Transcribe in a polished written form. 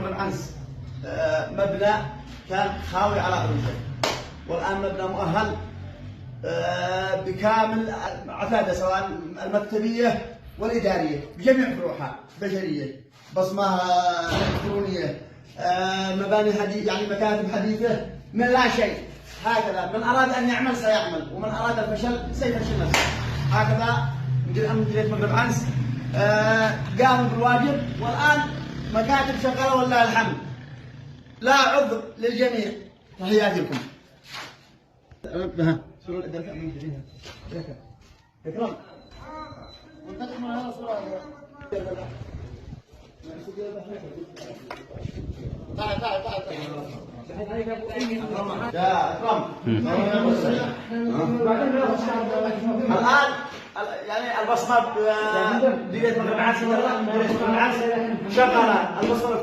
بالأمس مبنى كان خاوي على عروشه، والآن مبنى مؤهل بكامل عتاده، سواء المكتبية والإدارية بجميع فروعها، بشرية، بصمة إلكترونية، مباني حديثة، يعني مكاتب حديثة من لا شيء. هكذا من أراد أن يعمل سيعمل، ومن أراد الفشل سيفشل نفسه. هكذا مديرية مغرب عنس قاموا بالواجب، والآن مكاتب شغالة ولله الحمد. لا عذر للجميع. تحياتي لكم. شنو الاداره من مديريها؟ اكرم. تعال تعال تعال. يا اكرم. الان يعني البصمه مديريه مغرب عنس شغاله، البصمه